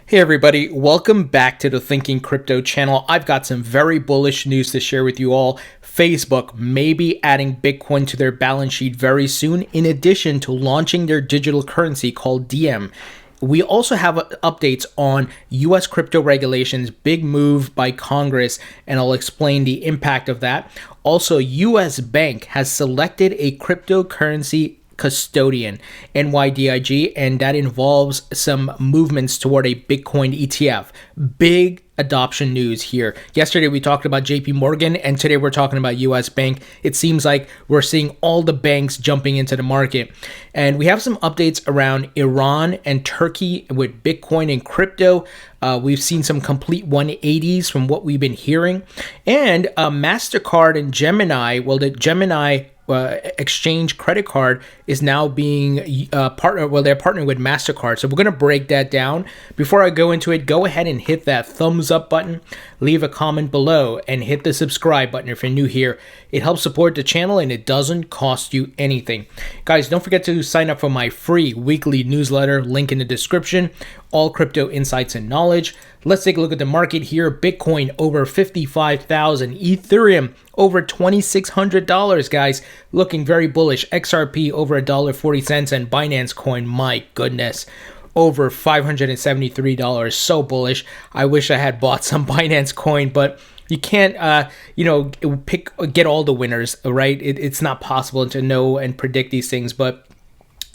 Hey everybody, welcome back to the Thinking Crypto channel. I've got some very bullish news to share with you all. Facebook may be adding Bitcoin to their balance sheet very soon, in addition to launching their digital currency called DM. We also have updates on US crypto regulations, big move by Congress, and I'll explain the impact of that. Also, US Bank has selected a cryptocurrency Custodian, NYDIG, and that involves some movements toward a Bitcoin ETF. Big adoption news here. Yesterday we talked about JP Morgan, and today we're talking about US Bank. It seems like we're seeing all the banks jumping into the market. And we have some updates around Iran and Turkey with Bitcoin and crypto. We've seen some complete 180s from what we've been hearing. And Mastercard and Gemini, well, the Gemini exchange credit card is now being they're partnering with Mastercard. So we're going to break that down. Before I go into it, go ahead and hit that thumbs up button, leave a comment below, and hit the subscribe button if you're new here. It helps support the channel and it doesn't cost you anything. Guys, don't forget to sign up for my free weekly newsletter, link in the description, all crypto insights and knowledge. Let's take a look at the market here. Bitcoin over 55,000, Ethereum over $2,600, guys, looking very bullish. XRP over $1.40, and Binance coin, my goodness, over $573, so bullish. I wish I had bought some Binance coin, but you can't, get all the winners, right? It's not possible to know and predict these things, but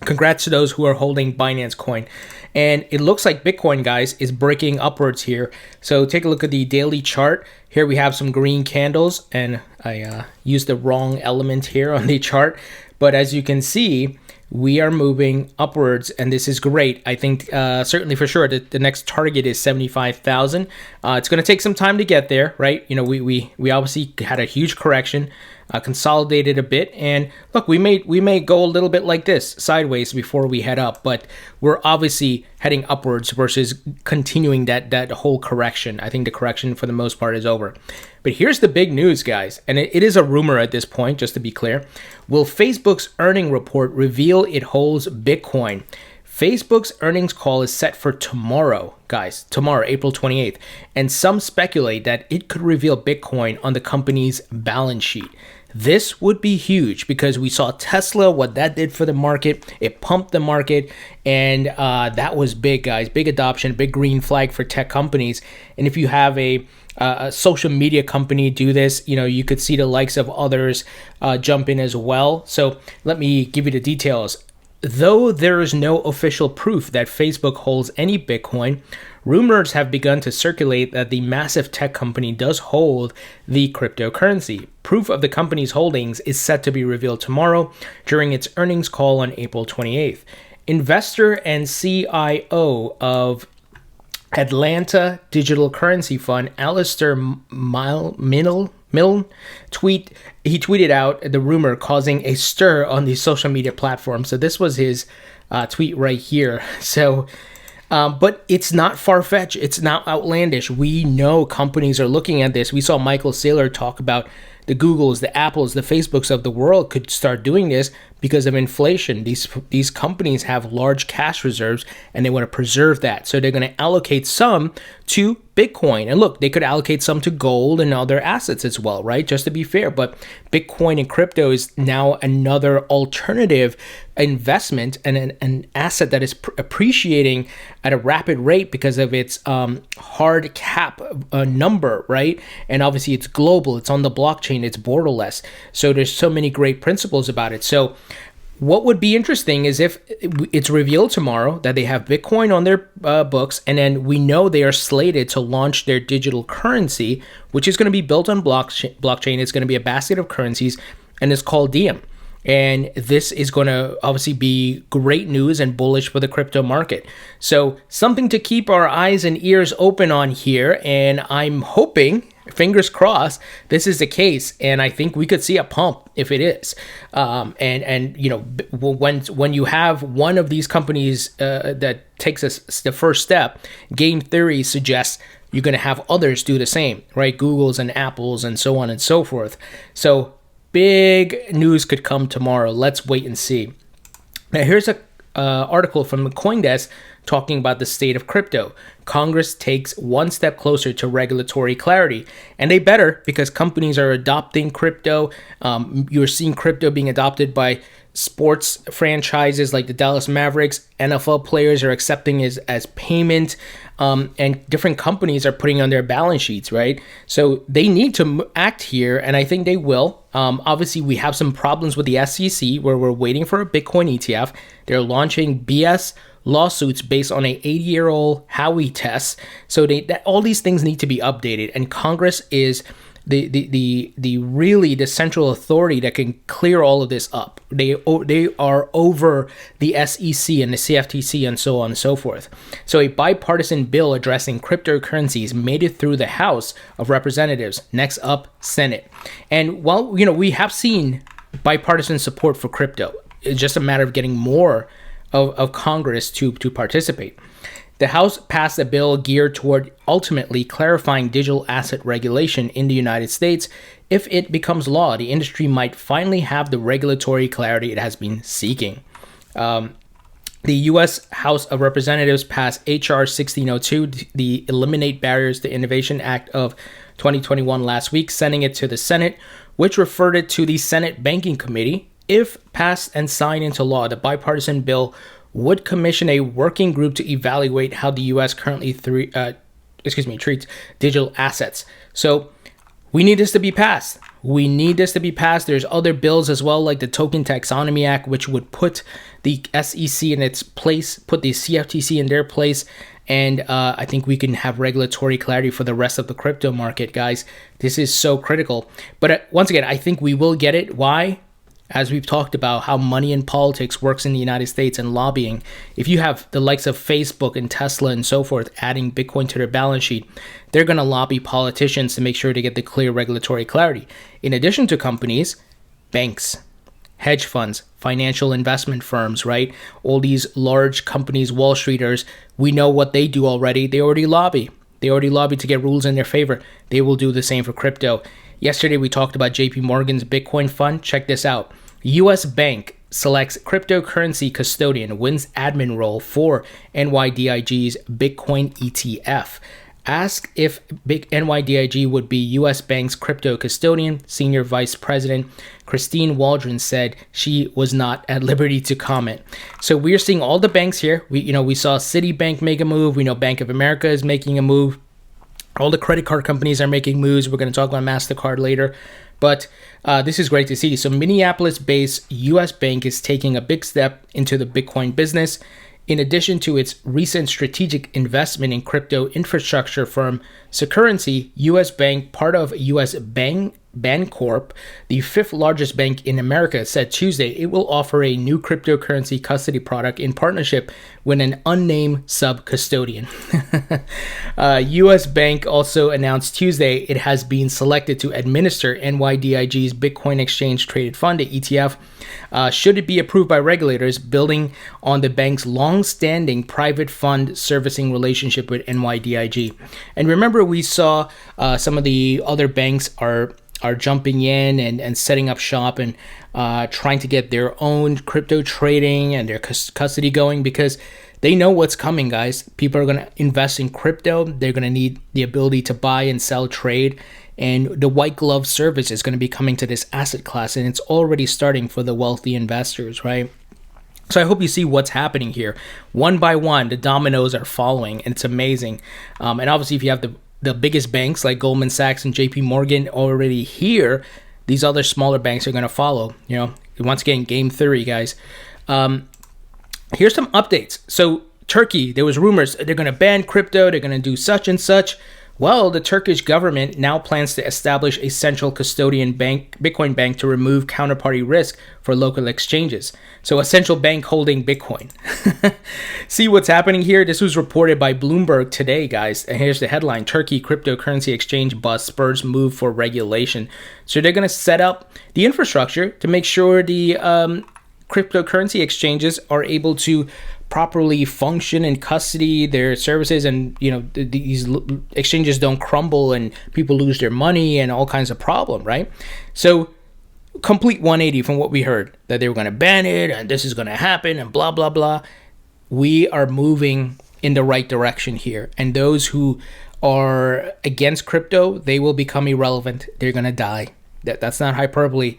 congrats to those who are holding Binance coin. And it looks like Bitcoin, guys, is breaking upwards here. So take a look at the daily chart. Here we have some green candles, and I used the wrong element here on the chart. But as you can see, we are moving upwards, and this is great. I think certainly for sure that the next target is 75,000. It's going to take some time to get there, right? You know, we obviously had a huge correction, consolidated a bit, and look, we may go a little bit like this sideways before we head up, but we're obviously heading upwards versus continuing that whole correction. I think the correction for the most part is over. But here's the big news, guys, and it is a rumor at this point, just to be clear. Will Facebook's earning report reveal it holds Bitcoin? Facebook's earnings call is set for tomorrow, guys, tomorrow, April 28th, and some speculate that it could reveal Bitcoin on the company's balance sheet. This would be huge because we saw Tesla, what that did for the market. It pumped the market, and that was big, guys. Big adoption, big green flag for tech companies. And if you have a social media company do this, you know, you could see the likes of others jump in as well. So let me give you the details. Though there is no official proof that Facebook holds any Bitcoin, rumors have begun to circulate that the massive tech company does hold the cryptocurrency. Proof of the company's holdings is set to be revealed tomorrow during its earnings call on April 28th. Investor and CIO of Atlanta Digital Currency Fund, Alistair Milne, tweeted out the rumor, causing a stir on the social media platform. So this was his tweet right here. So, but it's not far-fetched. It's not outlandish. We know companies are looking at this. We saw Michael Saylor talk about the Googles, the Apples, the Facebooks of the world could start doing this because of inflation. These companies have large cash reserves and they want to preserve that. So they're going to allocate some to Bitcoin. And look, they could allocate some to gold and other assets as well, right? Just to be fair. But Bitcoin and crypto is now another alternative investment and an asset that is appreciating at a rapid rate because of its hard cap number, right? And obviously it's global, it's on the blockchain, it's borderless. So there's so many great principles about it. So what would be interesting is if it's revealed tomorrow that they have Bitcoin on their books, and then we know they are slated to launch their digital currency, which is going to be built on blockchain. It's going to be a basket of currencies, and it's called Diem. And this is going to obviously be great news and bullish for the crypto market. So something to keep our eyes and ears open on here. And I'm hoping, fingers crossed, this is the case. And I think we could see a pump if it is. And you know, when you have one of these companies that takes us the first step, game theory suggests you're going to have others do the same, right? Googles and Apples and so on and so forth. So big news could come tomorrow. Let's wait and see. Now, here's article from the CoinDesk talking about the state of crypto. Congress takes one step closer to regulatory clarity, and they better, because companies are adopting crypto. You're seeing crypto being adopted by sports franchises like the Dallas Mavericks. NFL players are accepting it as payment, and different companies are putting on their balance sheets, right? So they need to act here, and I think they will. Obviously, we have some problems with the SEC where we're waiting for a Bitcoin ETF. They're launching BS lawsuits based on a 80-year-old Howey test. So all these things need to be updated, and Congress is the really the central authority that can clear all of this up. They are over the SEC and the CFTC and so on and so forth. So a bipartisan bill addressing cryptocurrencies made it through the House of Representatives. Next up, Senate. And while we have seen bipartisan support for crypto, it's just a matter of getting more of Congress to participate. The House passed a bill geared toward ultimately clarifying digital asset regulation in the United States. If it becomes law, the industry might finally have the regulatory clarity it has been seeking. The U.S. House of Representatives passed H.R. 1602, the Eliminate Barriers to Innovation Act of 2021 last week, sending it to the Senate, which referred it to the Senate Banking Committee. If passed and signed into law, the bipartisan bill would commission a working group to evaluate how the U.S. currently treats digital assets. So we need this to be passed. There's other bills as well, like the Token Taxonomy Act, which would put the SEC in its place, put the CFTC in their place, and I think we can have regulatory clarity for the rest of the crypto market, guys. This is so critical. But once again, I think we will get it. Why? As we've talked about how money in politics works in the United States and lobbying, if you have the likes of Facebook and Tesla and so forth adding Bitcoin to their balance sheet, they're going to lobby politicians to make sure to get the clear regulatory clarity. In addition to companies, banks, hedge funds, financial investment firms, right? All these large companies, Wall Streeters, we know what they do already. They already lobby. To get rules in their favor. They will do the same for crypto. Yesterday, we talked about JP Morgan's Bitcoin fund. Check this out. U.S. Bank selects cryptocurrency custodian, wins admin role for NYDIG's Bitcoin ETF. Asked if NYDIG would be U.S. Bank's crypto custodian, Senior Vice President Christine Waldron said she was not at liberty to comment. So we're seeing all the banks here. We saw Citibank make a move. We know Bank of America is making a move. All the credit card companies are making moves. We're going to talk about Mastercard later. But this is great to see. So Minneapolis-based U.S. Bank is taking a big step into the Bitcoin business. In addition to its recent strategic investment in crypto infrastructure firm Securrency, U.S. Bank, part of U.S. Bancorp, the fifth largest bank in America, said Tuesday it will offer a new cryptocurrency custody product in partnership with an unnamed sub-custodian. U.S. Bank also announced Tuesday it has been selected to administer NYDIG's Bitcoin Exchange Traded Fund, the ETF, should it be approved by regulators, building on the bank's long-standing private fund servicing relationship with NYDIG. And remember, we saw some of the other banks are jumping in and setting up shop and trying to get their own crypto trading and their custody going, because they know what's coming, guys. People are going to invest in crypto. They're going to need the ability to buy and sell, trade, and the white glove service is going to be coming to this asset class, and it's already starting for the wealthy investors, right? So I hope you see what's happening here. One by one, the dominoes are following, and it's amazing. And obviously, if you have the biggest banks like Goldman Sachs and JP Morgan already here, these other smaller banks are going to follow. Once again, game theory, guys. Here's some updates. So Turkey, there was rumors they're going to ban crypto. They're going to do such and such. Well, the Turkish government now plans to establish a central custodian bank, Bitcoin bank, to remove counterparty risk for local exchanges. So a central bank holding Bitcoin. See what's happening here? This was reported by Bloomberg today, guys. And here's the headline. Turkey cryptocurrency exchange bust spurs move for regulation. So they're going to set up the infrastructure to make sure the cryptocurrency exchanges are able to properly function and custody their services, and these exchanges don't crumble and people lose their money and all kinds of problem, right? So complete 180 from what we heard, that they were going to ban it and this is going to happen and blah, blah, blah. We are moving in the right direction here. And those who are against crypto, they will become irrelevant. They're going to die. That's not hyperbole.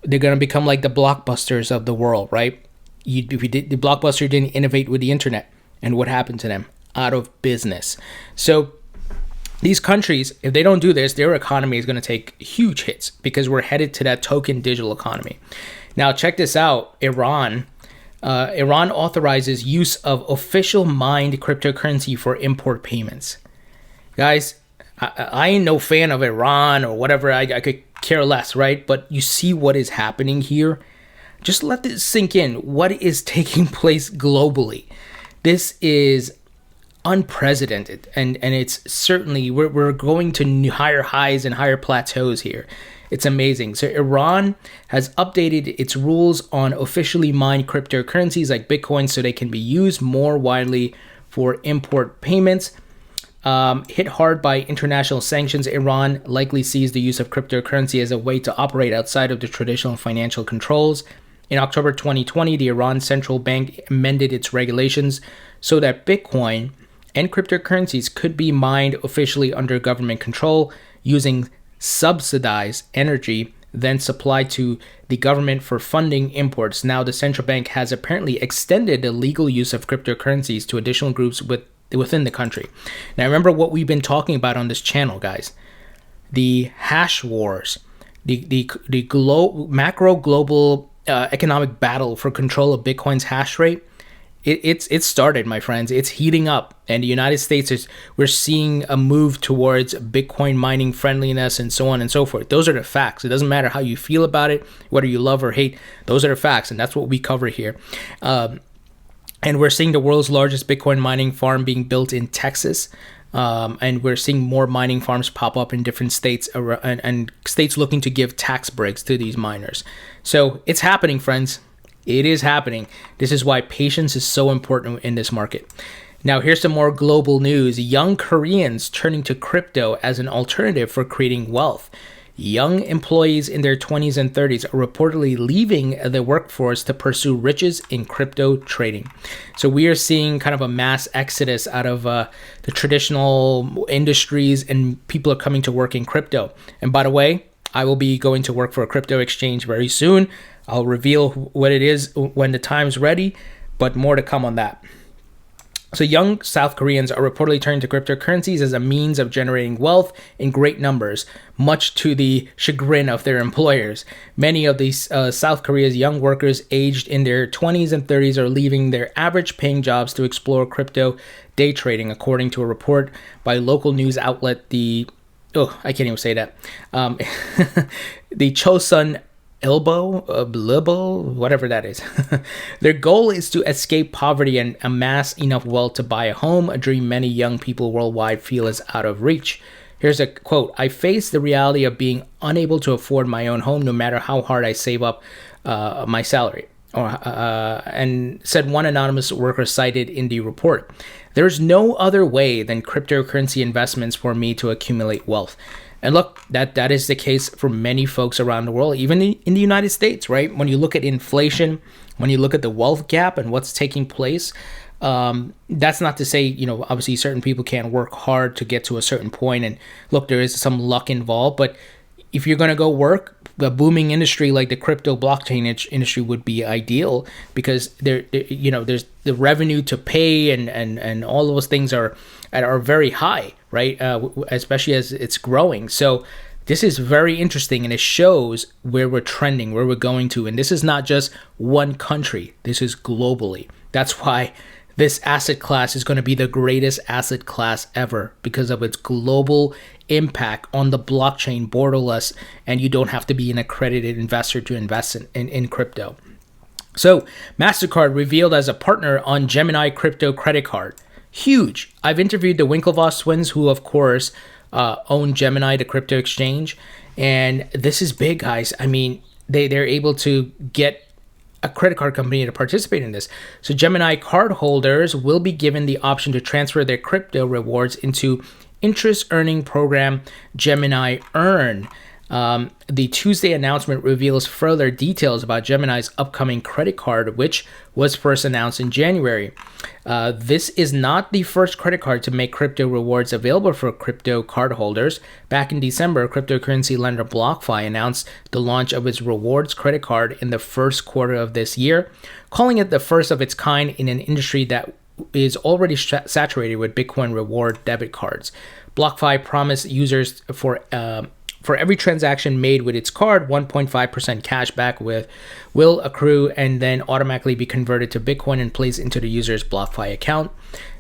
They're going to become like the Blockbusters of the world, right? The Blockbuster didn't innovate with the internet. And what happened to them? Out of business. So these countries, if they don't do this, their economy is going to take huge hits because we're headed to that token digital economy. Now, check this out. Iran authorizes use of official mined cryptocurrency for import payments. Guys, I ain't no fan of Iran or whatever. I could care less, right? But you see what is happening here. Just let this sink in. What is taking place globally? This is unprecedented, and it's certainly we're going to higher highs and higher plateaus here. It's amazing. So Iran has updated its rules on officially mined cryptocurrencies like Bitcoin so they can be used more widely for import payments. Hit hard by international sanctions, Iran likely sees the use of cryptocurrency as a way to operate outside of the traditional financial controls. In October 2020, the Iran Central Bank amended its regulations so that Bitcoin and cryptocurrencies could be mined officially under government control using subsidized energy then supplied to the government for funding imports. Now, the central bank has apparently extended the legal use of cryptocurrencies to additional groups within the country. Now, remember what we've been talking about on this channel, guys. The hash wars, the macro global economic battle for control of Bitcoin's hash rate. It's started, my friends. It's heating up, and the United States we're seeing a move towards Bitcoin mining friendliness and so on and so forth. Those are the facts. It doesn't matter how you feel about it, whether you love or hate. Those are the facts, and that's what we cover here. And we're seeing the world's largest Bitcoin mining farm being built in Texas, and we're seeing more mining farms pop up in different states and states looking to give tax breaks to these miners. So it's happening, friends. It is happening. This is why patience is so important in this market. Now, here's some more global news. Young Koreans turning to crypto as an alternative for creating wealth. Young employees in their 20s and 30s are reportedly leaving the workforce to pursue riches in crypto trading. So we are seeing kind of a mass exodus out of the traditional industries, and people are coming to work in crypto. And by the way, I will be going to work for a crypto exchange very soon. I'll reveal what it is when the time's ready, but more to come on that. So young South Koreans are reportedly turning to cryptocurrencies as a means of generating wealth in great numbers, much to the chagrin of their employers. Many of these South Korea's young workers aged in their 20s and 30s are leaving their average paying jobs to explore crypto day trading, according to a report by local news outlet, I can't even say that. The Chosun Ilbo, whatever that is. Their goal is to escape poverty and amass enough wealth to buy a home, a dream many young people worldwide feel is out of reach. Here's a quote. "I face the reality of being unable to afford my own home no matter how hard I save up my salary," and said one anonymous worker cited in the report. "There's no other way than cryptocurrency investments for me to accumulate wealth." And look, that is the case for many folks around the world, even in the United States, right? When you look at inflation, when you look at the wealth gap and what's taking place, that's not to say, obviously certain people can't work hard to get to a certain point. And look, there is some luck involved, but if you're going to go work, the booming industry like the crypto blockchain industry would be ideal, because there's the revenue to pay and all those things are very high, right? Especially as it's growing. So this is very interesting, and it shows where we're trending, where we're going to. And this is not just one country. This is globally. That's why this asset class is going to be the greatest asset class ever, because of its global impact on the blockchain, borderless, and you don't have to be an accredited investor to invest in crypto. So Mastercard revealed as a partner on Gemini crypto credit card. Huge. I've interviewed the Winklevoss twins, who of course own Gemini, the crypto exchange, and this is big, guys. I mean, they're able to get a credit card company to participate in this. So Gemini card holders will be given the option to transfer their crypto rewards into interest earning program Gemini Earn. The Tuesday announcement reveals further details about Gemini's upcoming credit card, which was first announced in January. This is not the first credit card to make crypto rewards available for crypto cardholders. Back in December, cryptocurrency lender BlockFi announced the launch of its rewards credit card in the first quarter of this year, calling it the first of its kind in an industry that is already saturated with Bitcoin reward debit cards. BlockFi promised users for every transaction made with its card, 1.5% cash back will accrue and then automatically be converted to Bitcoin and placed into the user's BlockFi account.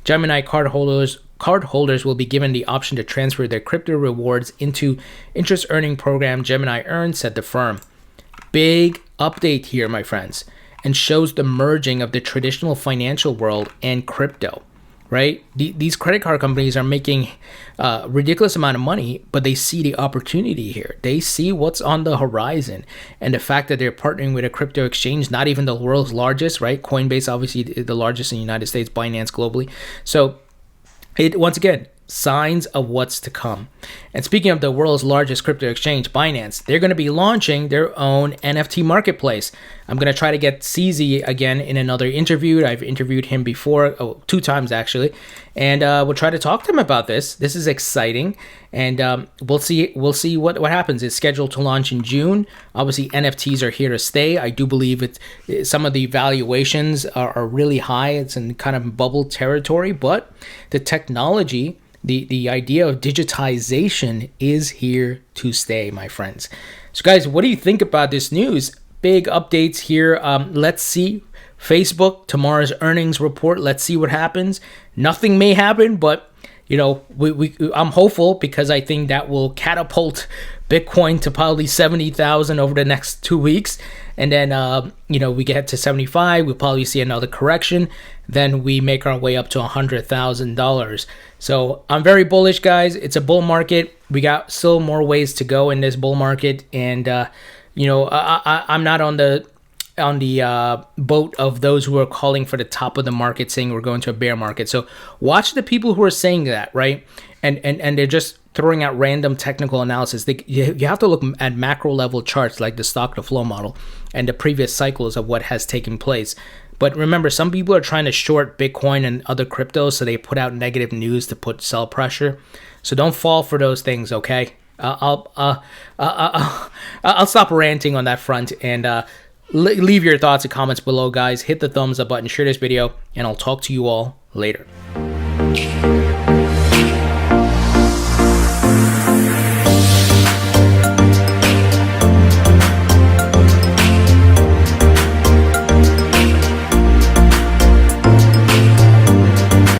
Gemini cardholders will be given the option to transfer their crypto rewards into interest earning program Gemini Earn, said the firm. Big update here, my friends, and shows the merging of the traditional financial world and crypto. Right? These credit card companies are making a ridiculous amount of money, but they see the opportunity here. They see what's on the horizon. And the fact that they're partnering with a crypto exchange, not even the world's largest, right? Coinbase, obviously the largest in the United States, Binance globally. So once again, signs of what's to come. And speaking of the world's largest crypto exchange, Binance, they're going to be launching their own NFT marketplace. I'm going to try to get CZ again in another interview. I've interviewed him before, 2 times actually, and we'll try to talk to him about this. This is exciting, and we'll see what happens. It's scheduled to launch in June. Obviously, NFTs are here to stay. I do believe some of the valuations are really high. It's in kind of bubble territory, but the technology, the idea of digitization is here to stay, my friends. So guys, what do you think about this news? Big updates here. Let's see. Facebook, tomorrow's earnings report. Let's see what happens. Nothing may happen, but I'm hopeful because I think that will catapult Bitcoin to probably 70,000 over the next 2 weeks. And then, we get to 75, we'll probably see another correction. Then we make our way up to $100,000. So I'm very bullish, guys. It's a bull market. We got still more ways to go in this bull market. And, I'm not on the boat of those who are calling for the top of the market, saying we're going to a bear market. So watch the people who are saying that, right? And they're just throwing out random technical analysis. You have to look at macro level charts like the stock to flow model and the previous cycles of what has taken place. But remember, some people are trying to short Bitcoin and other cryptos, so they put out negative news to put sell pressure. So don't fall for those things, okay? I'll stop ranting on that front and leave your thoughts and comments below, guys. Hit the thumbs up button, share this video, and I'll talk to you all later.